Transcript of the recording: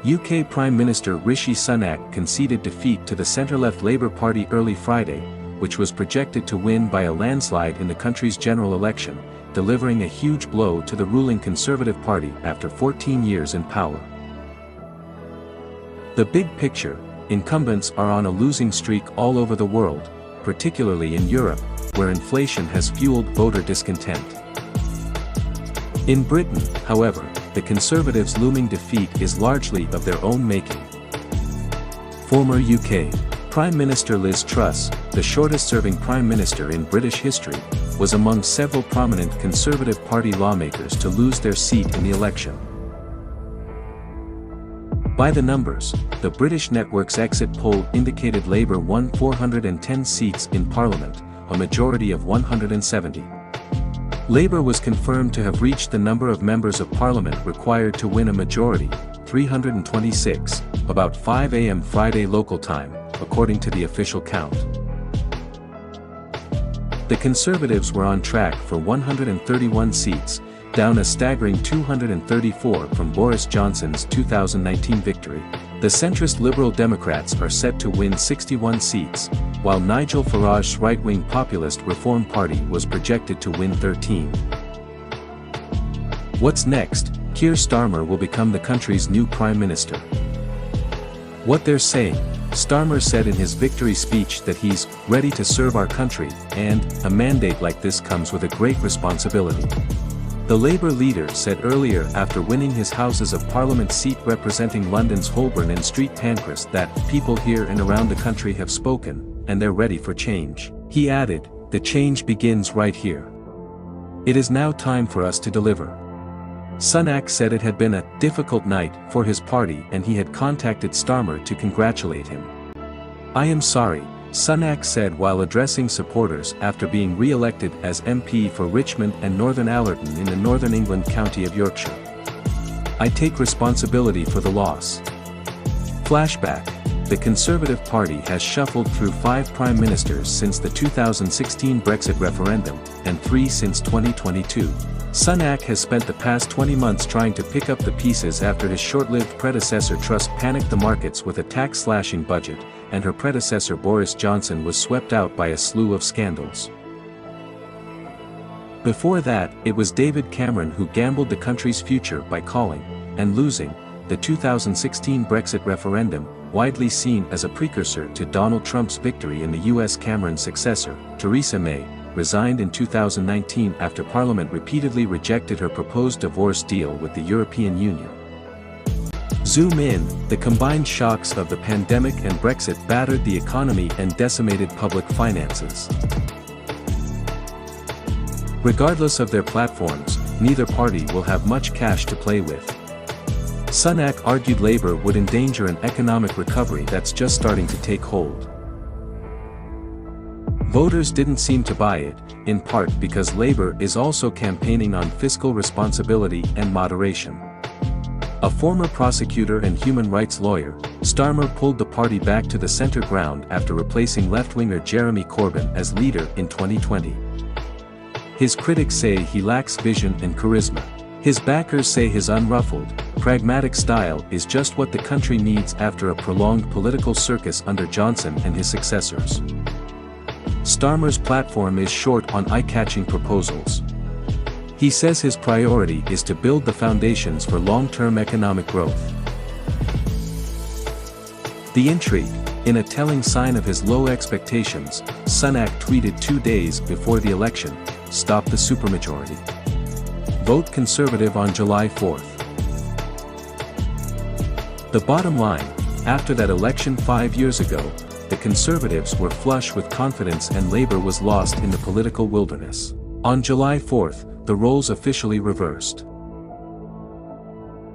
UK Prime Minister Rishi Sunak conceded defeat to the centre-left Labour Party early Friday, which was projected to win by a landslide in the country's general election, delivering a huge blow to the ruling Conservative Party after 14 years in power. The big picture: incumbents are on a losing streak all over the world, particularly in Europe, where inflation has fueled voter discontent. In Britain, however, the Conservatives' looming defeat is largely of their own making. Former UK Prime Minister Liz Truss, the shortest-serving Prime Minister in British history, was among several prominent Conservative Party lawmakers to lose their seat in the election. By the numbers, the British network's exit poll indicated Labour won 410 seats in Parliament, a majority of 170. Labour was confirmed to have reached the number of members of Parliament required to win a majority, 326, about 5 a.m. Friday local time, according to the official count. The Conservatives were on track for 131 seats, down a staggering 234 from Boris Johnson's 2019 victory. The centrist Liberal Democrats are set to win 61 seats, while Nigel Farage's right-wing populist Reform Party was projected to win 13. What's next? Keir Starmer will become the country's new Prime Minister. What they're saying: Starmer said in his victory speech that he's ready to serve our country, and a mandate like this comes with a great responsibility. The Labour leader said earlier after winning his Houses of Parliament seat representing London's Holborn and Street Pancras that people here and around the country have spoken, and they're ready for change. He added, "The change begins right here. It is now time for us to deliver." Sunak said it had been a difficult night for his party and he had contacted Starmer to congratulate him. "I am sorry," Sunak said while addressing supporters after being re-elected as MP for Richmond and Northern Allerton in the Northern England county of Yorkshire. "I take responsibility for the loss." Flashback: the Conservative Party has shuffled through 5 prime ministers since the 2016 Brexit referendum, and 3 since 2022. Sunak has spent the past 20 months trying to pick up the pieces after his short-lived predecessor Truss panicked the markets with a tax-slashing budget, and her predecessor Boris Johnson was swept out by a slew of scandals. Before that, it was David Cameron who gambled the country's future by calling, and losing, the 2016 Brexit referendum, widely seen as a precursor to Donald Trump's victory in the US. Cameron's successor, Theresa May, resigned in 2019 after Parliament repeatedly rejected her proposed divorce deal with the European Union. Zoom in: the combined shocks of the pandemic and Brexit battered the economy and decimated public finances. Regardless of their platforms, neither party will have much cash to play with. Sunak argued Labour would endanger an economic recovery that's just starting to take hold. Voters didn't seem to buy it, in part because Labour is also campaigning on fiscal responsibility and moderation. A former prosecutor and human rights lawyer, Starmer pulled the party back to the centre ground after replacing left-winger Jeremy Corbyn as leader in 2020. His critics say he lacks vision and charisma. His backers say his unruffled, pragmatic style is just what the country needs after a prolonged political circus under Johnson and his successors. Starmer's platform is short on eye-catching proposals. He says his priority is to build the foundations for long-term economic growth. The intrigue: in a telling sign of his low expectations, Sunak tweeted 2 days before the election, "Stop the supermajority. Vote Conservative on July 4th." The bottom line: after that election 5 years ago, the Conservatives were flush with confidence and Labour was lost in the political wilderness. On July 4th, the roles officially reversed.